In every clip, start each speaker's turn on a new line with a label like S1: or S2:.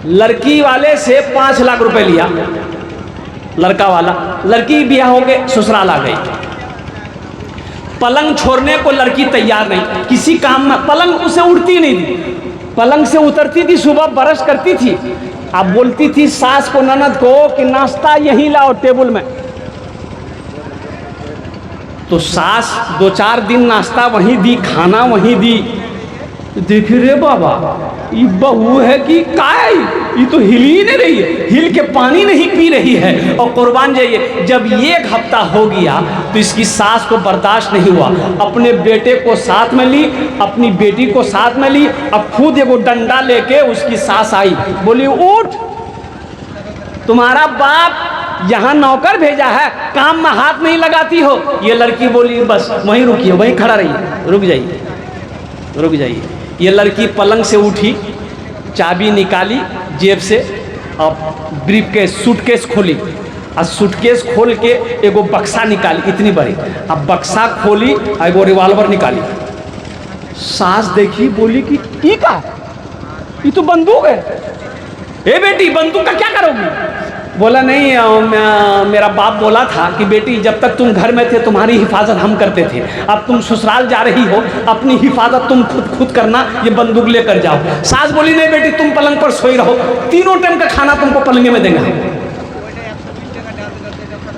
S1: लड़की वाले से 5 लाख रुपए लिया, लड़का वाला। लड़की ब्याह हो के ससुराल आ गई। पलंग छोड़ने को लड़की तैयार नहीं, किसी काम में पलंग उसे उड़ती नहीं थी, पलंग से उतरती थी, सुबह ब्रश करती थी। अब बोलती थी सास को, ननद को कि नाश्ता यहीं लाओ टेबल में। तो सास 2-4 दिन नाश्ता वहीं दी, खाना वहीं दी। देखिए रे बाबा, ये बहू है कि काय, ये तो हिल ही नहीं रही है, हिल के पानी नहीं पी रही है। और कुर्बान जाइए, जब 1 हफ्ता हो गया तो इसकी सास को बर्दाश्त नहीं हुआ, अपने बेटे को साथ में ली, अपनी बेटी को साथ में ली। अब खुद एगो डंडा लेके उसकी सास आई, बोली उठ, तुम्हारा बाप यहाँ नौकर भेजा है, काम में हाथ नहीं लगाती हो। ये लड़की बोली बस वहीं रुकिए, वहीं खड़ा रहिए, रुक जाइए, रुक जाइए। ये लड़की पलंग से उठी, चाबी निकाली जेब से और ब्रीफकेस सूटकेस खोली, और सूटकेस खोल के एगो बक्सा निकाली इतनी बड़ी। अब बक्सा खोली और एगो रिवॉल्वर निकाली। सास देखी, बोली कि ये का, ये तो बंदूक है। ए बेटी, बंदूक का क्या करोगी? बोला नहीं, मेरा बाप बोला था कि बेटी जब तक तुम घर में थे तुम्हारी हिफाजत हम करते थे, अब तुम ससुराल जा रही हो, अपनी हिफाजत तुम खुद करना, ये बंदूक लेकर जाओ। सास बोली नहीं बेटी, तुम पलंग पर सोई रहो, 3 टाइम का खाना तुमको पलंगे में देंगे।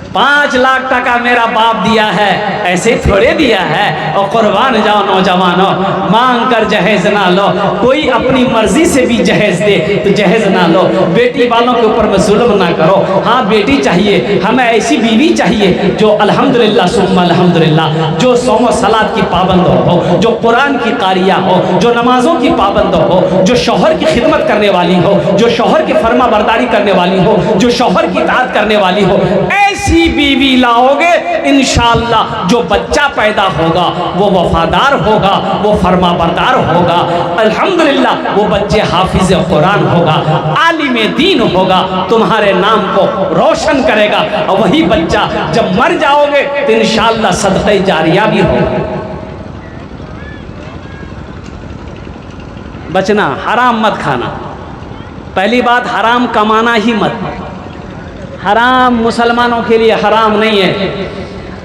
S1: 5 लाख टका मेरा बाप दिया है, ऐसे थोड़े दिया है। और कुर्बान जाओ नौजवानों, मांग कर जहेज ना लो, कोई अपनी मर्जी से भी जहेज दे तो जहेज ना लो। बेटी वालों के ऊपर में जुल्म ना करो। हाँ बेटी चाहिए, हमें ऐसी बीवी चाहिए जो अल्हम्दुलिल्लाह सुम्मा अल्हम्दुलिल्लाह, जो सौम सलात की पाबंद हो, जो कुरान की कारिया हो, जो नमाजों की पाबंद हो, जो शौहर की खिदमत करने वाली हो, जो शौहर की फर्मा बरदारी करने वाली हो, जो शौहर की इताअत करने वाली हो। ऐसी बीवी लाओगे इंशाअल्लाह, जो बच्चा पैदा होगा वो वफादार होगा, वो फर्मा बरदार होगा, अल्हम्दुलिल्लाह वो बच्चे हाफिज कुरान होगा, आलिम दीन होगा, तुम्हारे नाम को रोशन करेगा। और वही बच्चा जब मर जाओगे तो इंशाअल्लाह सदक़े जारिया भी होगा। बचना, हराम मत खाना। पहली बात, हराम कमाना ही मत। हराम मुसलमानों के लिए हराम नहीं है,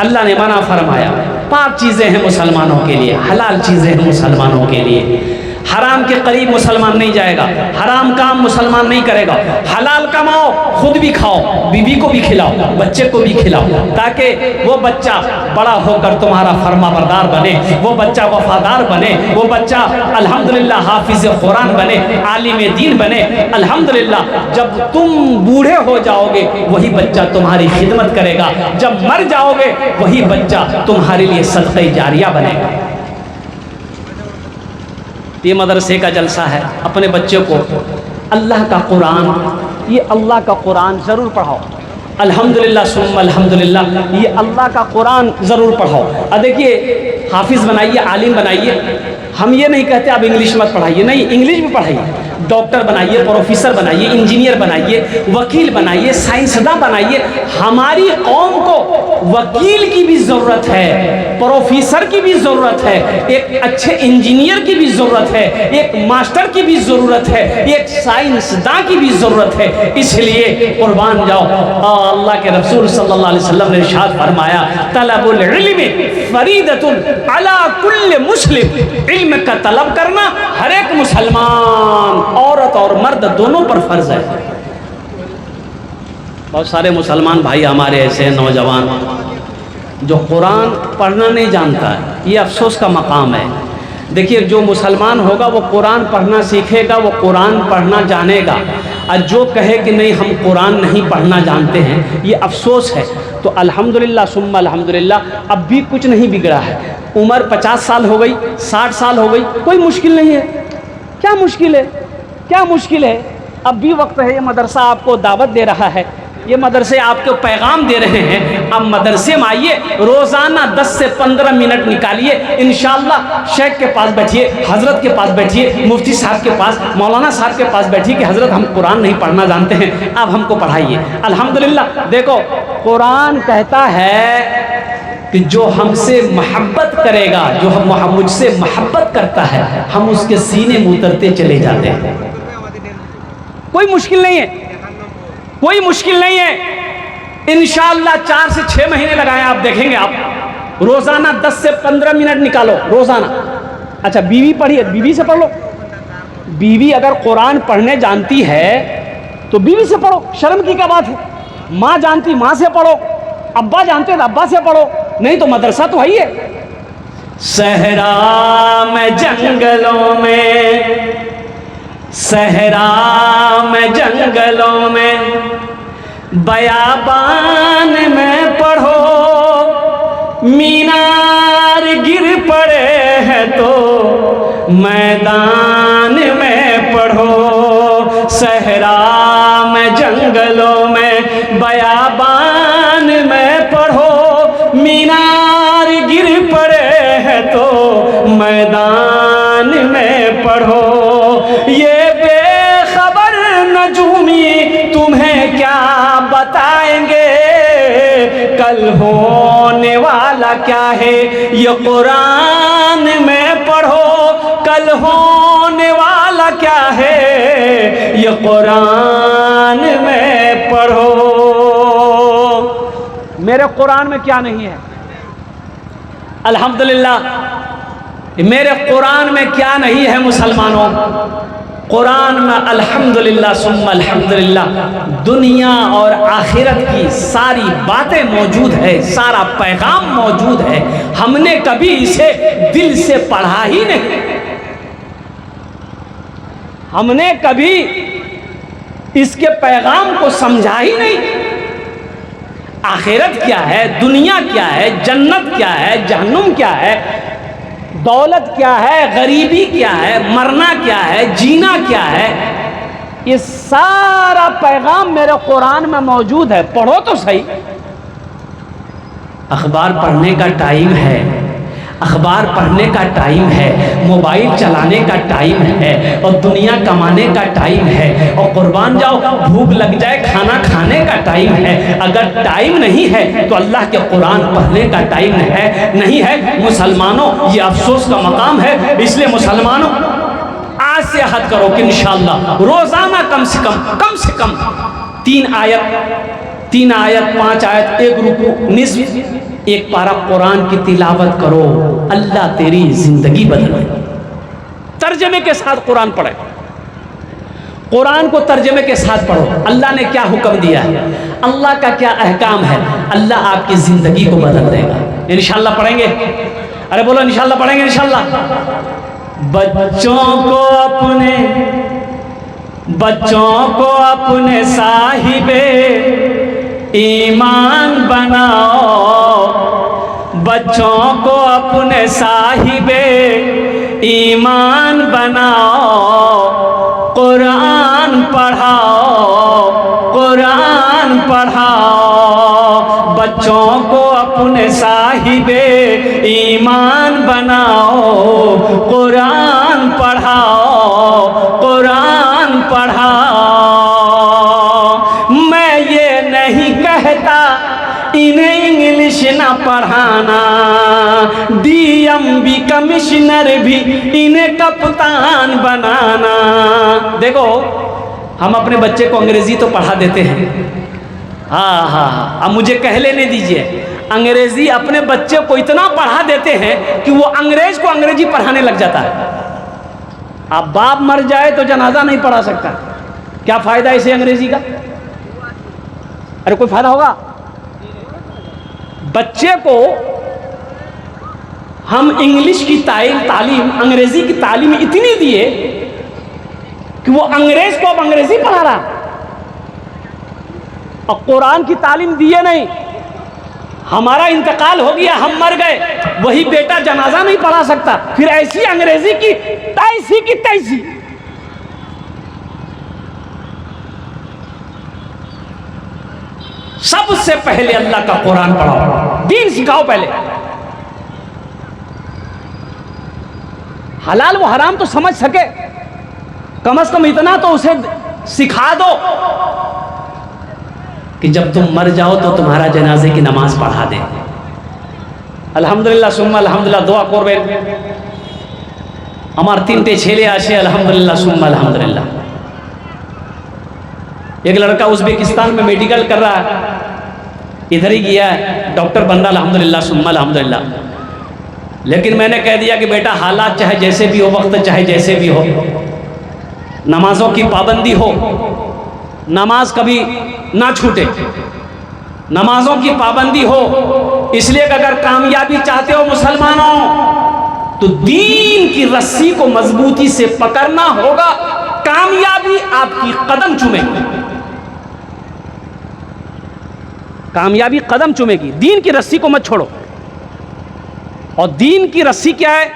S1: अल्लाह ने मना फरमाया। पाक चीज़ें हैं मुसलमानों के लिए, हलाल चीज़ें हैं मुसलमानों के लिए। हराम के करीब मुसलमान नहीं जाएगा, हराम काम मुसलमान नहीं करेगा। हलाल कमाओ, खुद भी खाओ, बीवी को भी खिलाओ, बच्चे को भी खिलाओ, ताकि वो बच्चा बड़ा होकर तुम्हारा फर्मा बरदार बने, वो बच्चा वफादार बने, वो बच्चा अल्हम्दुलिल्लाह हाफिज कुरान बने, आलिम दीन बने। अल्हम्दुलिल्लाह जब तुम बूढ़े हो जाओगे वही बच्चा तुम्हारी खिदमत करेगा, जब मर जाओगे वही बच्चा तुम्हारे लिए सदक़े जारिया बनेगा। ये मदरसे का जलसा है, अपने बच्चे को अल्लाह का कुरान, ये अल्लाह का कुरान ज़रूर पढ़ाओ। अल्हम्दुलिल्लाह सुम्मा अल्हम्दुलिल्लाह, ये अल्लाह का कुरान ज़रूर पढ़ाओ। अब देखिए, हाफिज़ बनाइए, आलिम बनाइए। हम ये नहीं कहते आप इंग्लिश मत पढ़ाइए, नहीं, इंग्लिश भी पढ़ाइए। डॉक्टर बनाइए, प्रोफेसर बनाइए, इंजीनियर बनाइए, वकील बनाइए, साइंसदान बनाइए। हमारी कौम को वकील की भी ज़रूरत है, प्रोफेसर की भी ज़रूरत है, एक अच्छे इंजीनियर की भी ज़रूरत है, एक मास्टर की भी ज़रूरत है, एक साइंसदान की भी ज़रूरत है। इसलिए कुर्बान जाओ, अल्लाह के रसूल सल्लल्लाहु अलैहि वसल्लम ने इरशाद फरमाया, तलबुल इल्मी फरीदतुन अला कुल्ल मुस्लिम। इल्म का तलब करना हर एक मुसलमान, औरत और मर्द दोनों पर फर्ज है। बहुत सारे मुसलमान भाई हमारे ऐसे हैं, नौजवान, जो कुरान पढ़ना नहीं जानता है। ये अफसोस का मकाम है। देखिए, जो मुसलमान होगा वो कुरान पढ़ना सीखेगा, वो कुरान पढ़ना जानेगा। और जो कहे कि नहीं हम कुरान नहीं पढ़ना जानते हैं, ये अफसोस है। तो अल्हम्दुलिल्लाह सुम्मा अल्हम्दुलिल्लाह, अब भी कुछ नहीं बिगड़ा है। उम्र 50 साल हो गई, 60 साल हो गई, कोई मुश्किल नहीं है। क्या मुश्किल है, क्या मुश्किल है? अब भी वक्त है। ये मदरसा आपको दावत दे रहा है, ये मदरसे आपको पैगाम दे रहे हैं। अब मदरसे में आइए, रोज़ाना 10 से 15 मिनट निकालिए। इंशाअल्लाह शेख के पास बैठिए, हज़रत के पास बैठिए, मुफ्ती साहब के पास, मौलाना साहब के पास बैठिए कि हज़रत हम कुरान नहीं पढ़ना जानते हैं, अब हमको पढ़ाइए। अल्हम्दुलिल्लाह, देखो कुरान कहता है कि जो हमसे मोहब्बत करेगा, जो मुझसे मोहब्बत करता है, हम उसके सीने में उतरते चले जाते हैं। कोई मुश्किल नहीं है, कोई मुश्किल नहीं है। इंशाअल्लाह 4 से 6 महीने लगाए, आप देखेंगे। आप रोजाना 10 से 15 मिनट निकालो रोजाना। अच्छा, बीवी पढ़िए, बीवी से पढ़ लो। बीवी अगर कुरान पढ़ने जानती है तो बीवी से पढ़ो, शर्म की क्या बात है। माँ जानती, माँ से पढ़ो। अब्बा जानते तो अब्बा से पढ़ो, नहीं तो मदरसा तो है ही है। सहरा में जंगलों में, सहरा में जंगलों में, बयाबान में पढ़ो, मीनार गिर पड़े हैं तो मैदान में पढ़ो। सहरा में जंगलों में, बयाबान में पढ़ो, मीनार गिर पड़े हैं तो मैदान में पढ़ो। ये बेखबर नजूमी तुम्हें क्या बताएंगे, कल होने वाला क्या है ये कुरान में पढ़ो। कल होने वाला क्या है ये कुरान में पढ़ो। मेरे कुरान में क्या नहीं है? अल्हम्दुलिल्लाह मेरे कुरान में क्या नहीं है मुसलमानों? कुरान में अल्हम्दुलिल्लाह सुम्मा अल्हम्दुलिल्लाह दुनिया और आखिरत की सारी बातें मौजूद है, सारा पैगाम मौजूद है। हमने कभी इसे दिल से पढ़ा ही नहीं, हमने कभी इसके पैगाम को समझा ही नहीं। आखिरत क्या है, दुनिया क्या है, जन्नत क्या है, जहन्नुम क्या है, दौलत क्या है, गरीबी क्या है, मरना क्या है, जीना क्या है, ये सारा पैगाम मेरे कुरान में मौजूद है। पढ़ो तो सही। अखबार पढ़ने का टाइम है, अखबार पढ़ने का टाइम है, मोबाइल चलाने का टाइम है, और दुनिया कमाने का टाइम है, और कुर्बान जाओ भूख लग जाए खाना खाने का टाइम है। अगर टाइम नहीं है तो अल्लाह के कुरान पढ़ने का टाइम है नहीं है। मुसलमानों, ये अफसोस का मकाम है। इसलिए मुसलमानों आज से अहद करो कि इंशाअल्लाह रोजाना कम से कम 3 आयत 5 आयत, 1 रुकू निस्फ, 1 पारा कुरान की तिलावत करो। अल्लाह तेरी जिंदगी बदले। तर्जमे के साथ कुरान पढ़े, कुरान को तर्जमे के साथ पढ़ो। अल्लाह ने क्या हुक्म दिया है, अल्लाह का क्या अहकाम है, अल्लाह आपकी जिंदगी को बदल देगा। इंशाअल्लाह पढ़ेंगे? अरे बोलो इंशाअल्लाह पढ़ेंगे। इंशाअल्लाह बच्चों को अपने साहिबे ईमान बनाओ, बच्चों को अपने साहिबे ईमान बनाओ, कुरान पढ़ाओ, कुरान पढ़ाओ। बच्चों को अपने साहिबे ईमान बनाओ, कुरान पढ़ाओ, कुरान पढ़ाओ। मैं ये नहीं कहता इन्हें इंग्लिश ना पढ़ाना, डीएम भी कमिश्नर भी इन्हें कप्तान बनाना। देखो, हम अपने बच्चे को अंग्रेजी तो पढ़ा देते हैं, हाँ, अब मुझे कह लेने दीजिए, अंग्रेजी अपने बच्चे को इतना पढ़ा देते हैं कि वो अंग्रेज को अंग्रेजी पढ़ाने लग जाता है। अब बाप मर जाए तो जनाजा नहीं पढ़ा सकता, क्या फायदा इसे अंग्रेजी का? अरे कोई फायदा होगा? बच्चे को हम इंग्लिश की तालीम, अंग्रेजी की तालीम इतनी दिए कि वो अंग्रेज को अब अंग्रेजी पढ़ा रहा, और कुरान की तालीम दिए नहीं। हमारा इंतकाल हो गया, हम मर गए, वही बेटा जनाजा नहीं पढ़ा सकता, फिर ऐसी अंग्रेजी की तैसी। सबसे पहले अल्लाह का कुरान पढ़ाओ, दीन सिखाओ। पहले हलाल व हराम तो समझ सके, कम से कम इतना तो उसे सिखा दो कि जब तुम मर जाओ तो तुम्हारा जनाजे की नमाज पढ़ा दे। अल्हम्दुलिल्लाह सुम्मा अल्हम्दुलिल्लाह দোয়া করবেন। আমার 3টে ছেলে আছে, अल्हम्दुलिल्लाह सुम्मा अल्हम्दुलिल्लाह। एक लड़का उज़्बेकिस्तान में मेडिकल कर रहा है, इधर ही गया है, डॉक्टर बन रहा अल्हम्दुलिल्लाह सुम्मा अल्हम्दुलिल्लाह। लेकिन मैंने कह दिया कि बेटा हालात चाहे जैसे भी हो, वक्त चाहे जैसे भी हो, नमाजों की पाबंदी हो, नमाज कभी ना छूटे, नमाजों की पाबंदी हो। इसलिए कि अगर कामयाबी चाहते हो मुसलमानों तो दीन की रस्सी को मजबूती से पकड़ना होगा, कामयाबी आपकी कदम चूमेगी, कामयाबी कदम चूमेगी। दीन की रस्सी को मत छोड़ो। और दीन की रस्सी क्या है?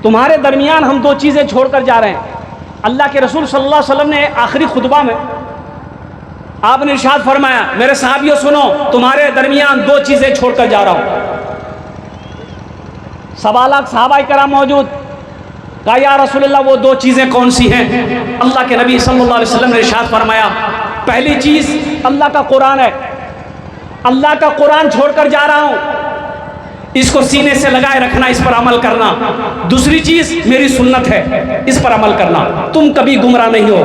S1: तुम्हारे दरमियान हम दो चीज़ें छोड़कर जा रहे हैं। अल्लाह के रसूल सल्लल्लाहु अलैहि वसल्लम ने आखिरी खुतबा में आपने इरशाद फरमाया, मेरे साहबियों सुनो, तुम्हारे दरमियान दो चीज़ें छोड़कर जा रहा हूँ। 1.25 लाख सहाबा कराम मौजूद, कहा या रसूलल्लाह वो दो चीज़ें कौन सी हैं? अल्लाह के नबी सल्लल्लाहु अलैहि वसल्लम ने इरशाद फरमाया, पहली चीज़ अल्लाह का कुरान है, अल्लाह का कुरान छोड़कर जा रहा हूँ, इसको सीने से लगाए रखना, इस पर अमल करना। दूसरी चीज़ मेरी सुन्नत है, इस पर अमल करना, तुम कभी गुमराह नहीं हो।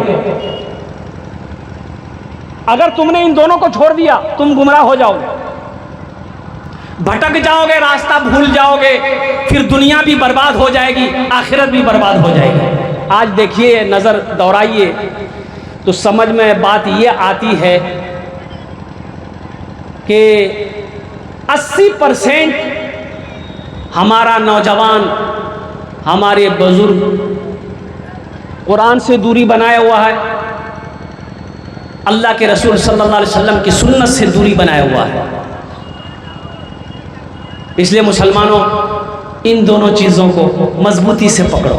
S1: अगर तुमने इन दोनों को छोड़ दिया तुम गुमराह हो जाओगे, भटक जाओगे, रास्ता भूल जाओगे, फिर दुनिया भी बर्बाद हो जाएगी, आखिरत भी बर्बाद हो जाएगी। आज देखिए, नज़र दौड़ाइए तो समझ में बात ये आती है कि 80% हमारा नौजवान, हमारे बुजुर्ग कुरान से दूरी बनाया हुआ है, अल्लाह के रसूल सल्लल्लाहु अलैहि वसल्लम की सुन्नत से दूरी बनाया हुआ है। इसलिए मुसलमानों, इन दोनों चीज़ों को मजबूती से पकड़ो,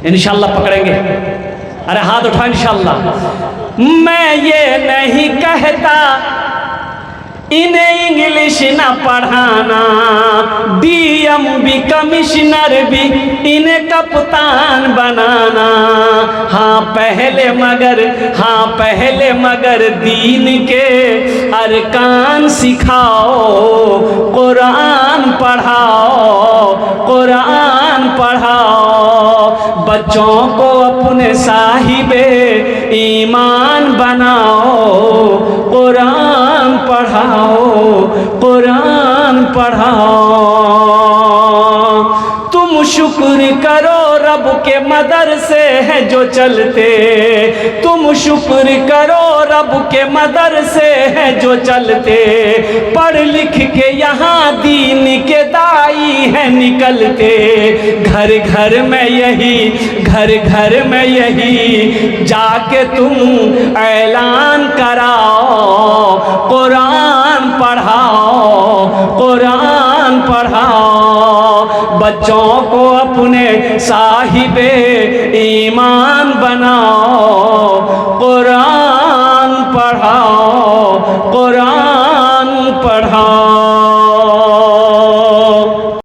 S1: इंशाअल्लाह पकड़ेंगे। अरे हाथ उठाओ इंशाअल्लाह। मैं ये नहीं कहता इन्हें इंग्लिश ना पढ़ाना, DMB कमिश्नर भी इन्हें कप्तान बनाना। हाँ पहले मगर दीन के अरकान सिखाओ, कुरान पढ़ाओ, कुरान पढ़ाओ, बच्चों को अपने साहिबे ईमान बनाओ, कुरान पढ़ाओ, कुरान पढ़ाओ। तुम शुक्र करो रब के मदरसे हैं जो चलते, तुम शुक्र करो रब के मदरसे हैं जो चलते, पढ़ लिख के यहाँ दीन के दाई हैं निकलते। घर घर में यही जाके तुम ऐलान कराओ, कुरान पढ़ाओ, कुरान पढ़ाओ, बच्चों को अपने साहिबे ईमान बनाओ, कुरान पढ़ाओ, कुरान